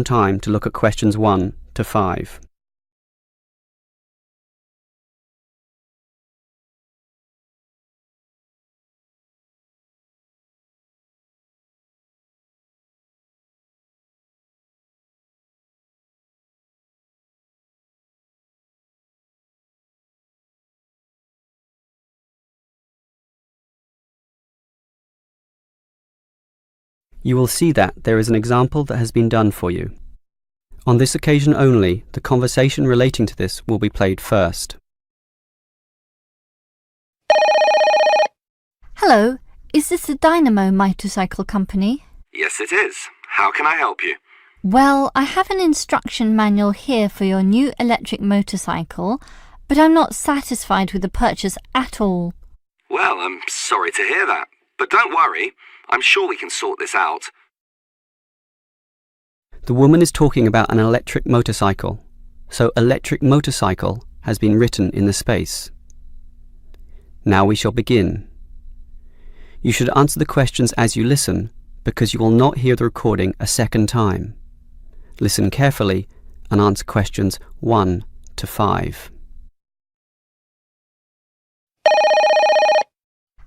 time to look at questions 1 to 5. You will see that there is an example that has been done for you. On this occasion only, the conversation relating to this will be played first. Hello, is this the Dynamo Motorcycle Company? Yes, it is. How can I help you? Well, I have an instruction manual here for your new electric motorcycle, but I'm not satisfied with the purchase at all. Well, I'm sorry to hear that. But don't worry, I'm sure we can sort this out. The woman is talking about an electric motorcycle, so electric motorcycle has been written in the space. Now we shall begin. You should answer the questions as you listen, because you will not hear the recording a second time. Listen carefully and answer questions 1 to 5.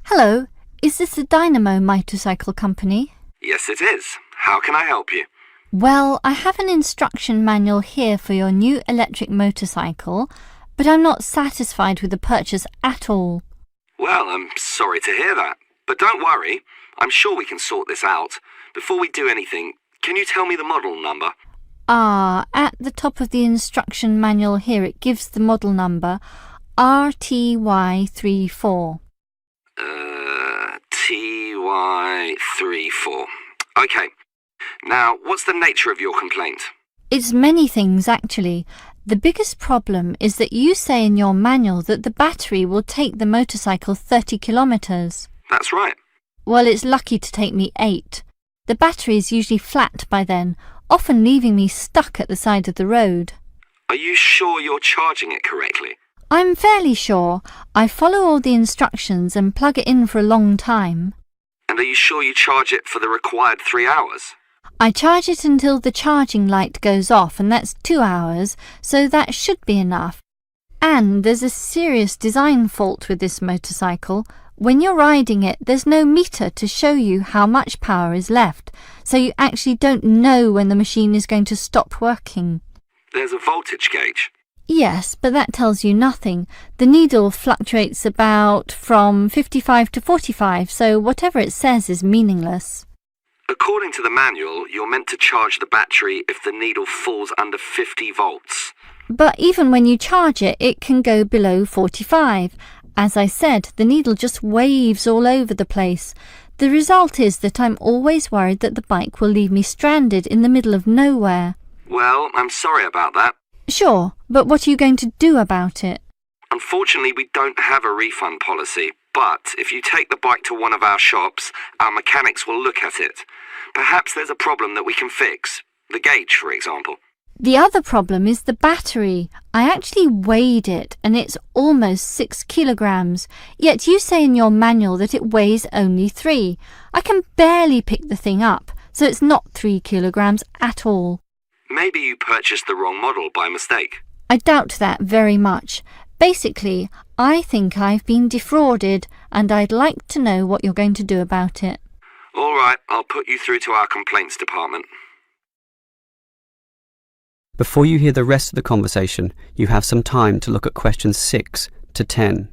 Hello, is this the Dynamo Motorcycle Company? Yes, it is. How can I help you? Well, I have an instruction manual here for your new electric motorcycle, but I'm not satisfied with the purchase at all. Well, I'm sorry to hear that. But don't worry, I'm sure we can sort this out. Before we do anything, can you tell me the model number? At the top of the instruction manual here it gives the model number RTY34. TY34. Okay. Now, what's the nature of your complaint? It's many things, actually. The biggest problem is that you say in your manual that the battery will take the motorcycle 30 kilometres. That's right. Well, it's lucky to take me 8. The battery is usually flat by then, often leaving me stuck at the side of the road. Are you sure you're charging it correctly? I'm fairly sure. I follow all the instructions and plug it in for a long time. And are you sure you charge it for the required 3 hours? I charge it until the charging light goes off, and that's 2 hours, so that should be enough. And there's a serious design fault with this motorcycle. When you're riding it, there's no meter to show you how much power is left, so you actually don't know when the machine is going to stop working. There's a voltage gauge. Yes, but that tells you nothing. The needle fluctuates about from 55 to 45, so whatever it says is meaningless. According to the manual, you're meant to charge the battery if the needle falls under 50 volts. But even when you charge it, it can go below 45. As I said, the needle just waves all over the place. The result is that I'm always worried that the bike will leave me stranded in the middle of nowhere. Well, I'm sorry about that. Sure, but what are you going to do about it? Unfortunately, we don't have a refund policy, but if you take the bike to one of our shops, our mechanics will look at it. Perhaps there's a problem that we can fix. The gauge, for example. The other problem is the battery. I actually weighed it, and it's almost 6 kilograms. Yet you say in your manual that it weighs only 3. I can barely pick the thing up, so it's not 3 kilograms at all. Maybe you purchased the wrong model by mistake. I doubt that very much. Basically, I think I've been defrauded, and I'd like to know what you're going to do about it. All right, I'll put you through to our complaints department. Before you hear the rest of the conversation, you have some time to look at questions 6 to 10.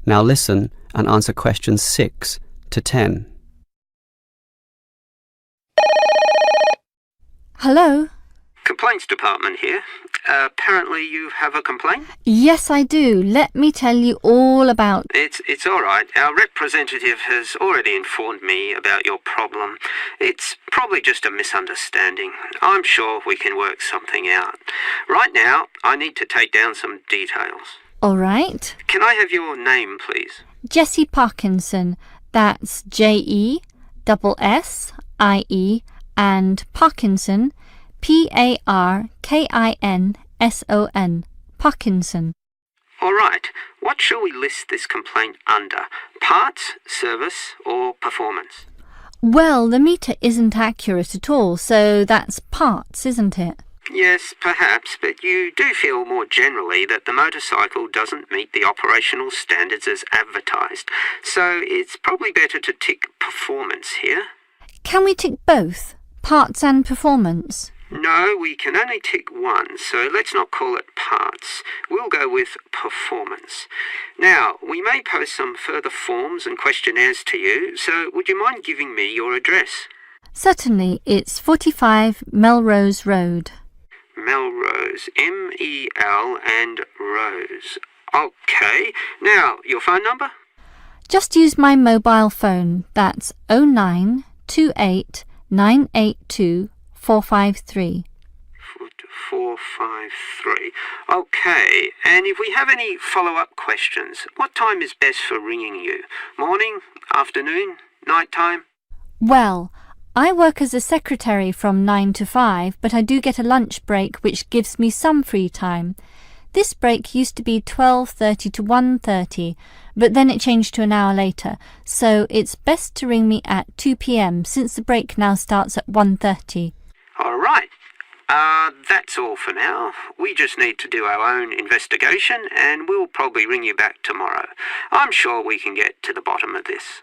Now listen and answer questions 6 to 10. Hello? Complaints department here. Apparently you have a complaint? Yes, I do. Let me tell you all about... It's all right. Our representative has already informed me about your problem. It's probably just a misunderstanding. I'm sure we can work something out. Right now, I need to take down some details. All right. Can I have your name, please? Jessie Parkinson. That's Jessie and Parkinson, Parkinson. Parkinson. All right. What shall we list this complaint under? Parts, service, or performance? Well, the meter isn't accurate at all, so that's parts, isn't it? Yes, perhaps, but you do feel more generally that the motorcycle doesn't meet the operational standards as advertised, so it's probably better to tick performance here. Can we tick both, parts and performance? No, we can only tick one, so let's not call it parts. We'll go with performance. Now, we may post some further forms and questionnaires to you, so would you mind giving me your address? Certainly, it's 45 Melrose Road. Melrose, M-E-L and Rose. OK. Now, your phone number? Just use my mobile phone. That's 0928 982 453. 453. OK. And if we have any follow-up questions, what time is best for ringing you? Morning, afternoon, night time? Well, I work as a secretary from 9 to 5, but I do get a lunch break which gives me some free time. This break used to be 12:30 to 1:30, but then it changed to an hour later, so it's best to ring me at 2 p.m. since the break now starts at 1:30. All right. That's all for now. We just need to do our own investigation and we'll probably ring you back tomorrow. I'm sure we can get to the bottom of this.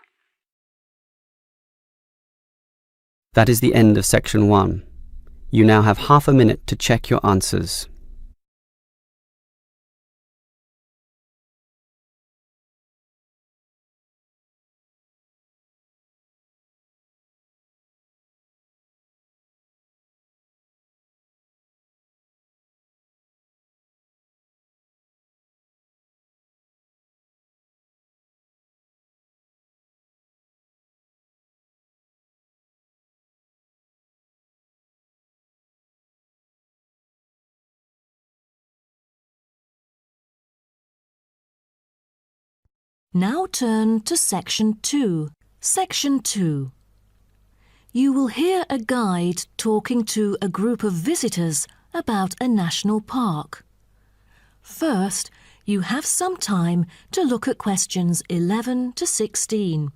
That is the end of section 1. You now have half a minute to check your answers. Now turn to Section 2. Section 2. You will hear a guide talking to a group of visitors about a national park. First, you have some time to look at questions 11 to 16.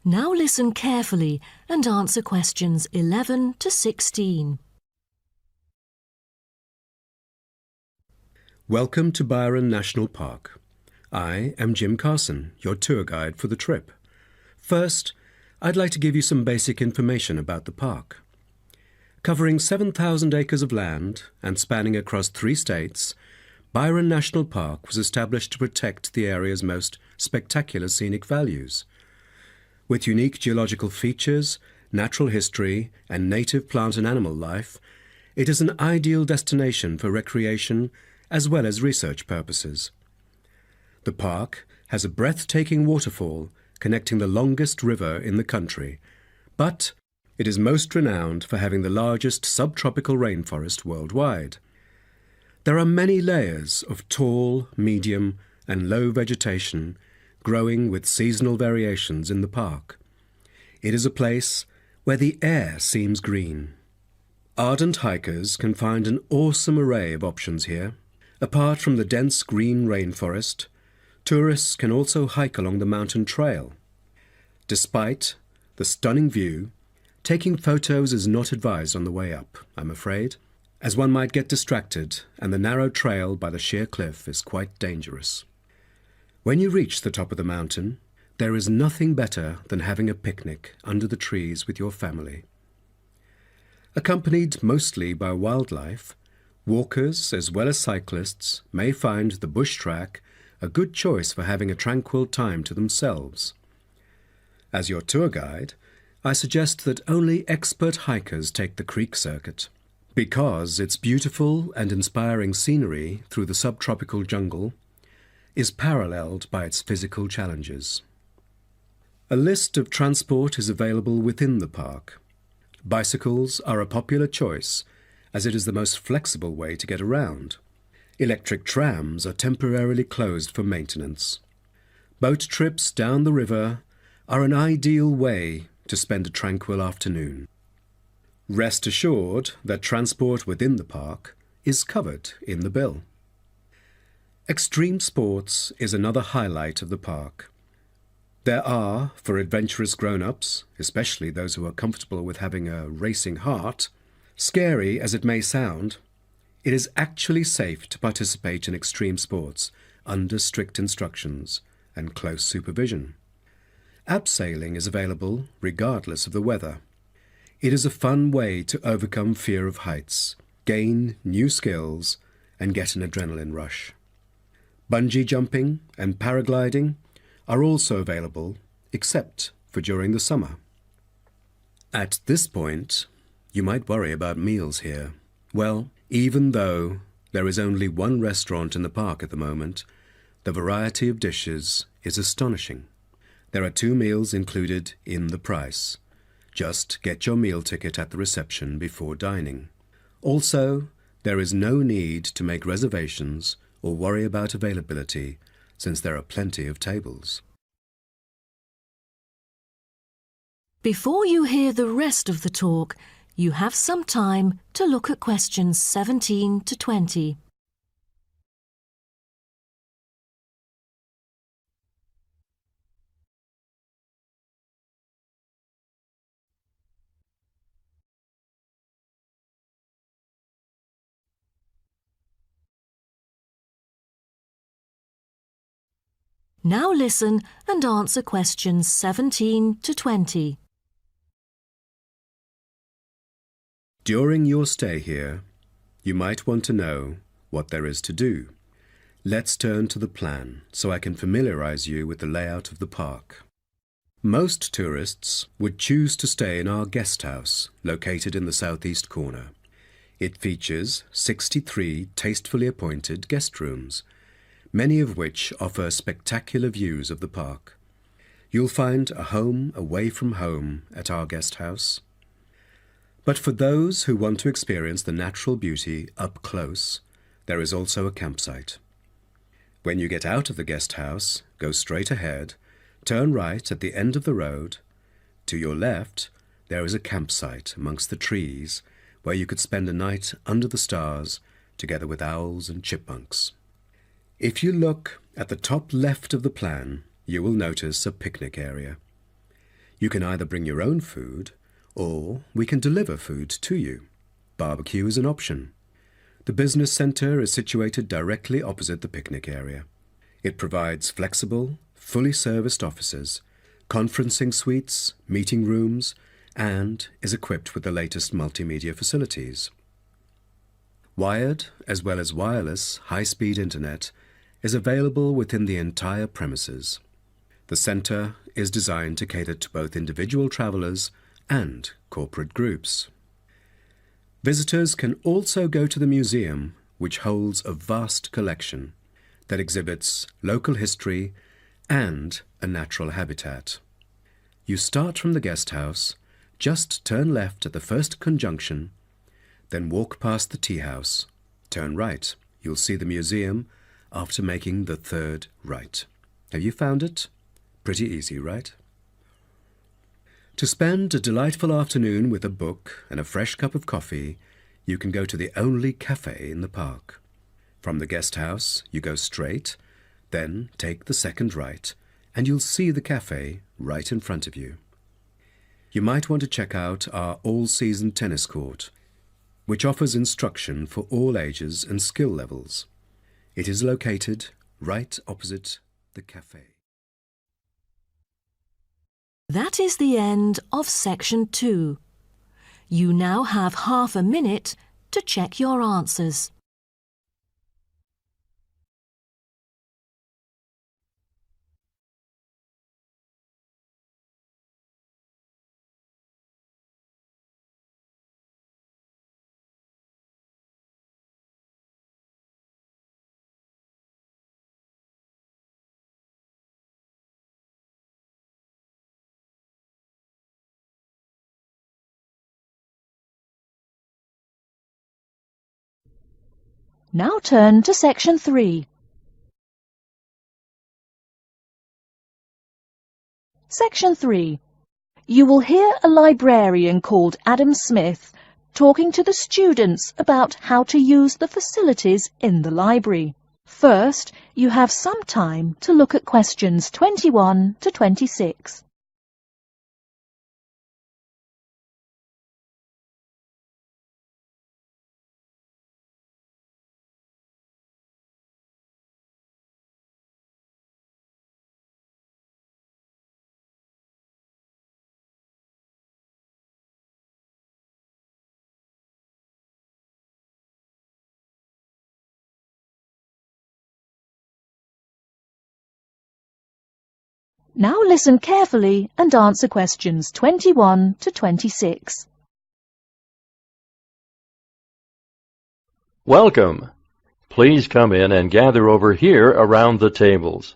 Now listen carefully and answer questions 11 to 16. Welcome to Byron National Park. I am Jim Carson, your tour guide for the trip. First, I'd like to give you some basic information about the park. Covering 7,000 acres of land and spanning across 3 states, Byron National Park was established to protect the area's most spectacular scenic values. With unique geological features, natural history, and native plant and animal life, it is an ideal destination for recreation as well as research purposes. The park has a breathtaking waterfall connecting the longest river in the country, but it is most renowned for having the largest subtropical rainforest worldwide. There are many layers of tall, medium, and low vegetation growing with seasonal variations in the park. It is a place where the air seems green. Ardent hikers can find an awesome array of options here. Apart from the dense green rainforest, tourists can also hike along the mountain trail. Despite the stunning view, taking photos is not advised on the way up, I'm afraid, as one might get distracted and the narrow trail by the sheer cliff is quite dangerous. When you reach the top of the mountain, there is nothing better than having a picnic under the trees with your family. Accompanied mostly by wildlife, Walkers, as well as cyclists, may find the bush track a good choice for having a tranquil time to themselves. As your tour guide, I suggest that only expert hikers take the creek circuit, because its beautiful and inspiring scenery through the subtropical jungle is paralleled by its physical challenges. A list of transport is available within the park. Bicycles are a popular choice, as it is the most flexible way to get around. Electric trams are temporarily closed for maintenance. Boat trips down the river are an ideal way to spend a tranquil afternoon. Rest assured that transport within the park is covered in the bill. Extreme sports is another highlight of the park. There are, for adventurous grown-ups, especially those who are comfortable with having a racing heart, scary as it may sound, it is actually safe to participate in extreme sports under strict instructions and close supervision. Abseiling is available regardless of the weather. It is a fun way to overcome fear of heights, gain new skills, and get an adrenaline rush. Bungee jumping and paragliding are also available, except for during the summer. At this point, you might worry about meals here. Well, even though there is only one restaurant in the park at the moment, the variety of dishes is astonishing. There are 2 meals included in the price. Just get your meal ticket at the reception before dining. Also, there is no need to make reservations or worry about availability, since there are plenty of tables. Before you hear the rest of the talk, you have some time to look at questions 17 to 20. Now listen and answer questions 17 to 20. During your stay here, you might want to know what there is to do. Let's turn to the plan so I can familiarize you with the layout of the park. Most tourists would choose to stay in our guest house, located in the southeast corner. It features 63 tastefully appointed guest rooms, many of which offer spectacular views of the park. You'll find a home away from home at our guest house. But for those who want to experience the natural beauty up close, there is also a campsite. When you get out of the guest house, go straight ahead, turn right at the end of the road. To your left, there is a campsite amongst the trees where you could spend a night under the stars together with owls and chipmunks. If you look at the top left of the plan, you will notice a picnic area. You can either bring your own food, or we can deliver food to you. Barbecue is an option. The business centre is situated directly opposite the picnic area. It provides flexible, fully serviced offices, conferencing suites, meeting rooms, and is equipped with the latest multimedia facilities. Wired, as well as wireless, high-speed internet is available within the entire premises. The centre is designed to cater to both individual travellers and corporate groups. Visitors can also go to the museum, which holds a vast collection that exhibits local history and a natural habitat. You start from the guest house, just turn left at the first conjunction, then walk past the tea house, turn right. You'll see the museum after making the third right. Have you found it? Pretty easy, right? To spend a delightful afternoon with a book and a fresh cup of coffee, you can go to the only cafe in the park. From the guest house, you go straight, then take the second right, and you'll see the cafe right in front of you. You might want to check out our all-season tennis court, which offers instruction for all ages and skill levels. It is located right opposite the cafe. That is the end of section 2. You now have half a minute to check your answers. Now turn to Section 3. Section 3. You will hear a librarian called Adam Smith talking to the students about how to use the facilities in the library. First, you have some time to look at questions 21 to 26. Now listen carefully and answer questions 21 to 26. Welcome. Please come in and gather over here around the tables.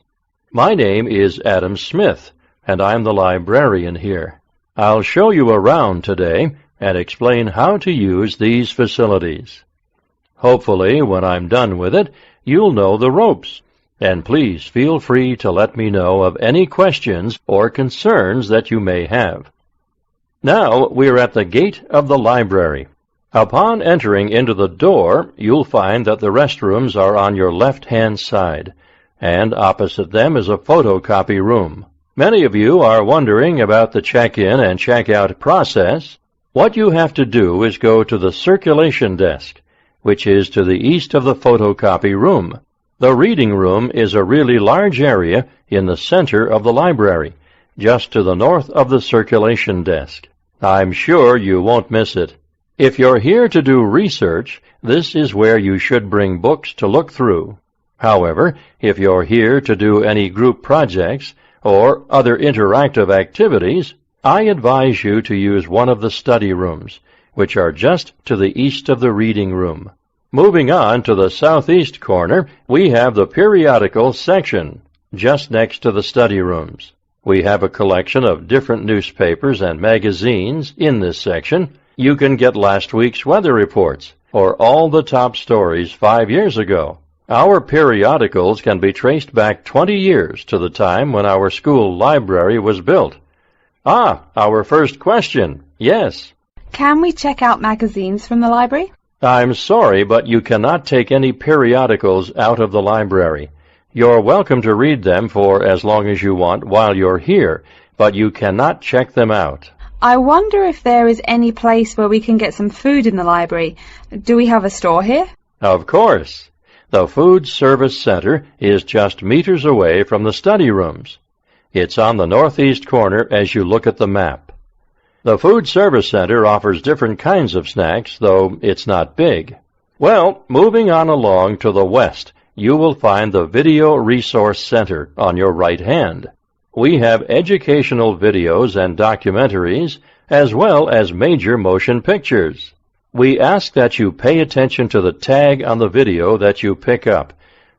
My name is Adam Smith, and I'm the librarian here. I'll show you around today and explain how to use these facilities. Hopefully, when I'm done with it, you'll know the ropes. And please feel free to let me know of any questions or concerns that you may have. Now we're at the gate of the library. Upon entering into the door, you'll find that the restrooms are on your left-hand side, and opposite them is a photocopy room. Many of you are wondering about the check-in and check-out process. What you have to do is go to the circulation desk, which is to the east of the photocopy room. The reading room is a really large area in the center of the library, just to the north of the circulation desk. I'm sure you won't miss it. If you're here to do research, this is where you should bring books to look through. However, if you're here to do any group projects or other interactive activities, I advise you to use one of the study rooms, which are just to the east of the reading room. Moving on to the southeast corner, we have the Periodical Section, just next to the study rooms. We have a collection of different newspapers and magazines in this section. You can get last week's weather reports, or all the top stories 5 years ago. Our periodicals can be traced back 20 years to the time when our school library was built. Our first question. Yes. Can we check out magazines from the library? I'm sorry, but you cannot take any periodicals out of the library. You're welcome to read them for as long as you want while you're here, but you cannot check them out. I wonder if there is any place where we can get some food in the library. Do we have a store here? Of course. The Food Service Center is just meters away from the study rooms. It's on the northeast corner as you look at the map. The Food Service Center offers different kinds of snacks, though it's not big. Well, moving on along to the west, you will find the Video Resource Center on your right hand. We have educational videos and documentaries, as well as major motion pictures. We ask that you pay attention to the tag on the video that you pick up,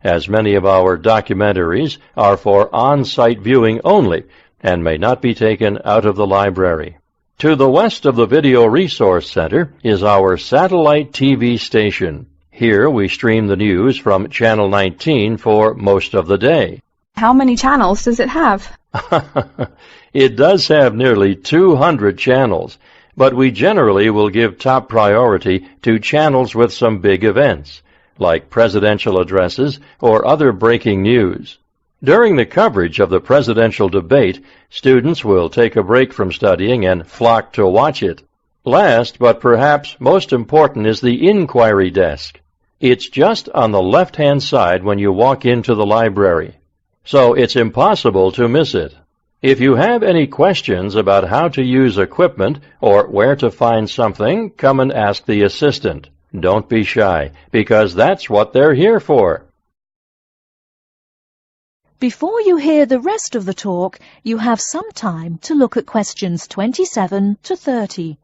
as many of our documentaries are for on-site viewing only and may not be taken out of the library. To the west of the Video Resource Center is our satellite TV station. Here we stream the news from Channel 19 for most of the day. How many channels does it have? It does have nearly 200 channels, but we generally will give top priority to channels with some big events, like presidential addresses or other breaking news. During the coverage of the presidential debate, students will take a break from studying and flock to watch it. Last, but perhaps most important, is the inquiry desk. It's just on the left-hand side when you walk into the library, so it's impossible to miss it. If you have any questions about how to use equipment or where to find something, come and ask the assistant. Don't be shy, because that's what they're here for. Before you hear the rest of the talk, you have some time to look at questions 27 to 30.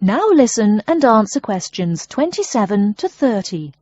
Now listen and answer questions 27 to 30.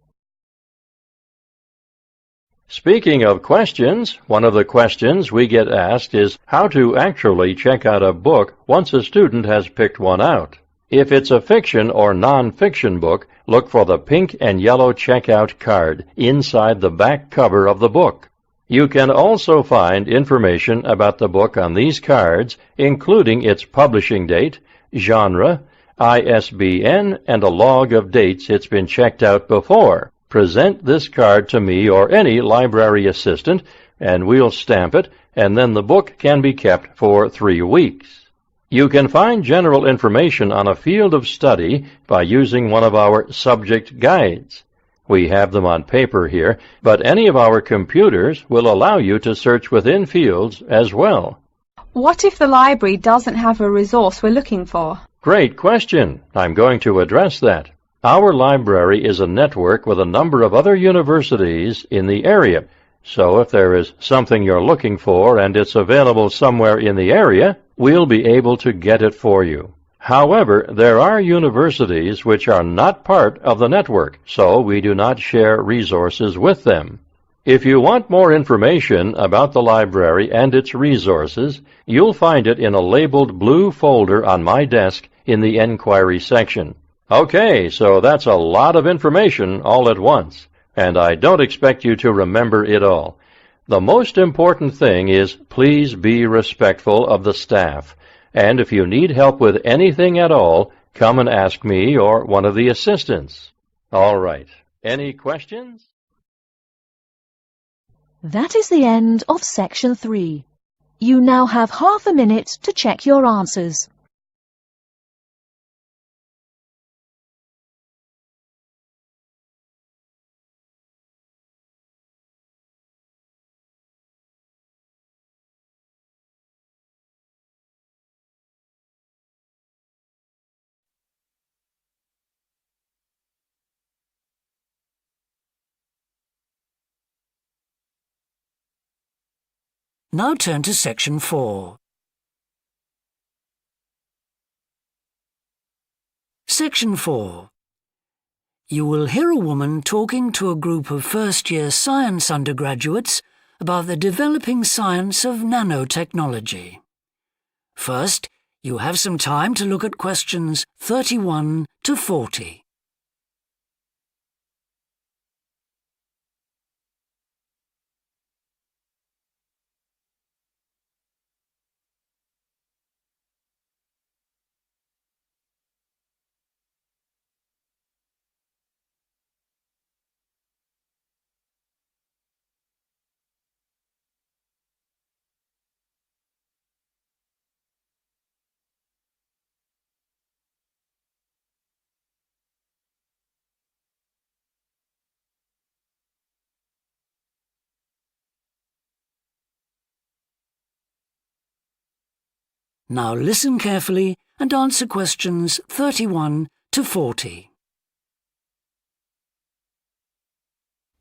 Speaking of questions, one of the questions we get asked is how to actually check out a book once a student has picked one out. If it's a fiction or non-fiction book, look for the pink and yellow checkout card inside the back cover of the book. You can also find information about the book on these cards, including its publishing date, genre, ISBN, and a log of dates it's been checked out before. Present this card to me or any library assistant, and we'll stamp it, and then the book can be kept for 3 weeks. You can find general information on a field of study by using one of our subject guides. We have them on paper here, but any of our computers will allow you to search within fields as well. What if the library doesn't have a resource we're looking for? Great question. I'm going to address that. Our library is a network with a number of other universities in the area. So if there is something you're looking for and it's available somewhere in the area, we'll be able to get it for you. However, there are universities which are not part of the network, so we do not share resources with them. If you want more information about the library and its resources, you'll find it in a labeled blue folder on my desk in the Enquiry section. Okay, so that's a lot of information all at once, and I don't expect you to remember it all. The most important thing is please be respectful of the staff, and if you need help with anything at all, come and ask me or one of the assistants. All right, any questions? That is the end of Section 3. You now have half a minute to check your answers. Now turn to Section 4. Section 4. You will hear a woman talking to a group of first-year science undergraduates about the developing science of nanotechnology. First, you have some time to look at questions 31 to 40. Now listen carefully and answer questions 31 to 40.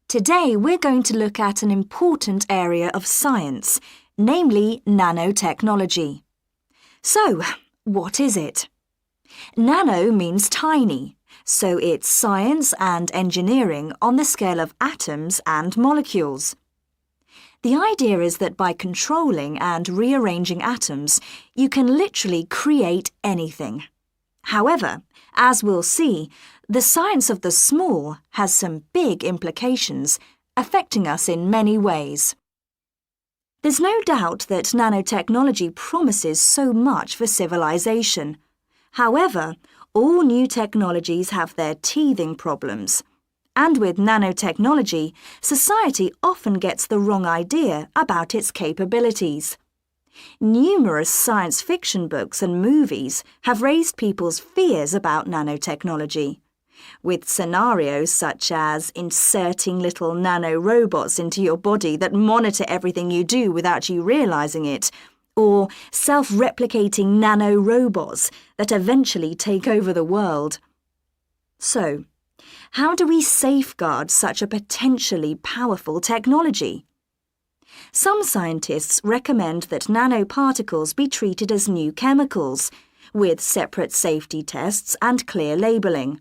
Today we're going to look at an important area of science, namely nanotechnology. So, what is it? Nano means tiny, so it's science and engineering on the scale of atoms and molecules. The idea is that by controlling and rearranging atoms, you can literally create anything. However, as we'll see, the science of the small has some big implications, affecting us in many ways. There's no doubt that nanotechnology promises so much for civilization. However, all new technologies have their teething problems. And with nanotechnology, society often gets the wrong idea about its capabilities. Numerous science fiction books and movies have raised people's fears about nanotechnology, with scenarios such as inserting little nanorobots into your body that monitor everything you do without you realizing it, or self-replicating nanorobots that eventually take over the world. So, how do we safeguard such a potentially powerful technology? Some scientists recommend that nanoparticles be treated as new chemicals, with separate safety tests and clear labelling.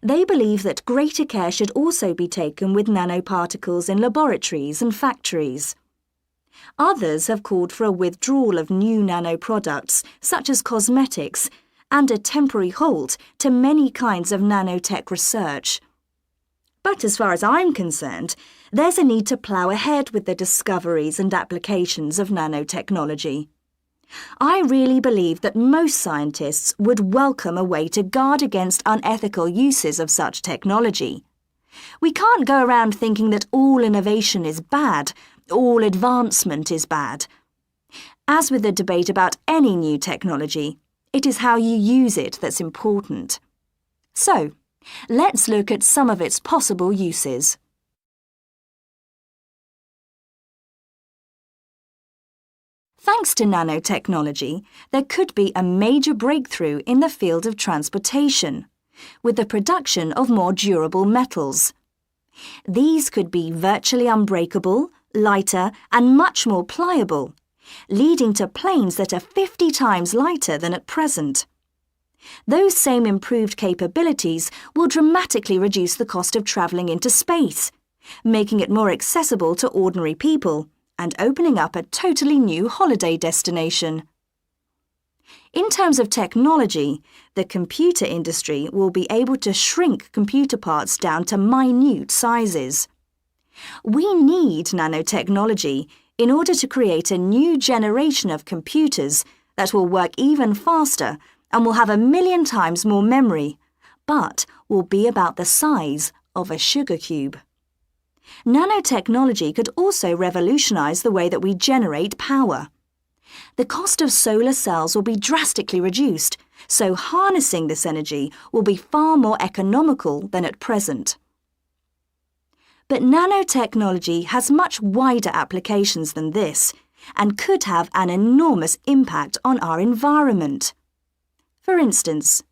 They believe that greater care should also be taken with nanoparticles in laboratories and factories. Others have called for a withdrawal of new nanoproducts, such as cosmetics, and a temporary halt to many kinds of nanotech research. But as far as I'm concerned, there's a need to plough ahead with the discoveries and applications of nanotechnology. I really believe that most scientists would welcome a way to guard against unethical uses of such technology. We can't go around thinking that all innovation is bad, all advancement is bad. As with the debate about any new technology, it is how you use it that's important. So, let's look at some of its possible uses. Thanks to nanotechnology, there could be a major breakthrough in the field of transportation, with the production of more durable metals. These could be virtually unbreakable, lighter, and much more pliable, leading to planes that are 50 times lighter than at present. Those same improved capabilities will dramatically reduce the cost of travelling into space, making it more accessible to ordinary people and opening up a totally new holiday destination. In terms of technology, the computer industry will be able to shrink computer parts down to minute sizes. We need nanotechnology in order to create a new generation of computers that will work even faster and will have 1,000,000 times more memory, but will be about the size of a sugar cube. Nanotechnology could also revolutionize the way that we generate power. The cost of solar cells will be drastically reduced, so harnessing this energy will be far more economical than at present. But nanotechnology has much wider applications than this and could have an enormous impact on our environment. For instance,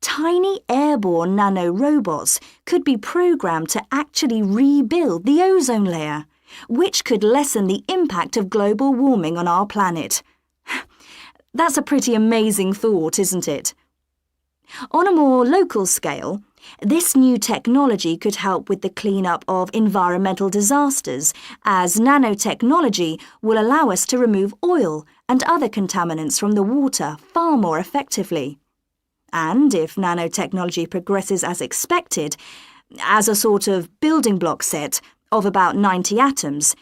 tiny airborne nanorobots could be programmed to actually rebuild the ozone layer, which could lessen the impact of global warming on our planet. That's a pretty amazing thought, isn't it? On a more local scale, this new technology could help with the cleanup of environmental disasters, as nanotechnology will allow us to remove oil and other contaminants from the water far more effectively. And if nanotechnology progresses as expected, as a sort of building block set of about 90 atoms,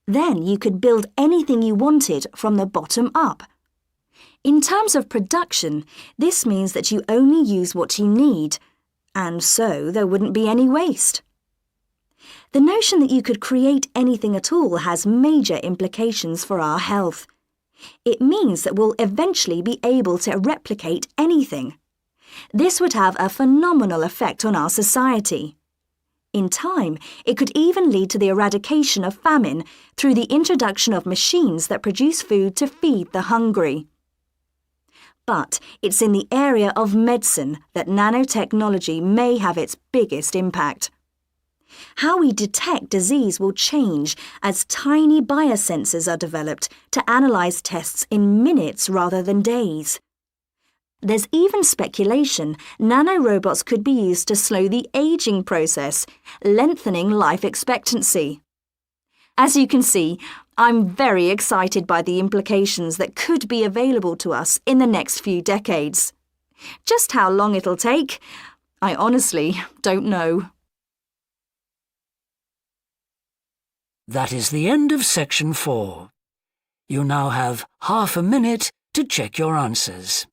then you could build anything you wanted from the bottom up. In terms of production, this means that you only use what you need, and so there wouldn't be any waste. The notion that you could create anything at all has major implications for our health. It means that we'll eventually be able to replicate anything. This would have a phenomenal effect on our society. In time, it could even lead to the eradication of famine through the introduction of machines that produce food to feed the hungry. But it's in the area of medicine that nanotechnology may have its biggest impact. How we detect disease will change as tiny biosensors are developed to analyse tests in minutes rather than days. There's even speculation nanorobots could be used to slow the aging process, lengthening life expectancy. As you can see, I'm very excited by the implications that could be available to us in the next few decades. Just how long it'll take, I honestly don't know. That is the end of section 4. You now have half a minute to check your answers.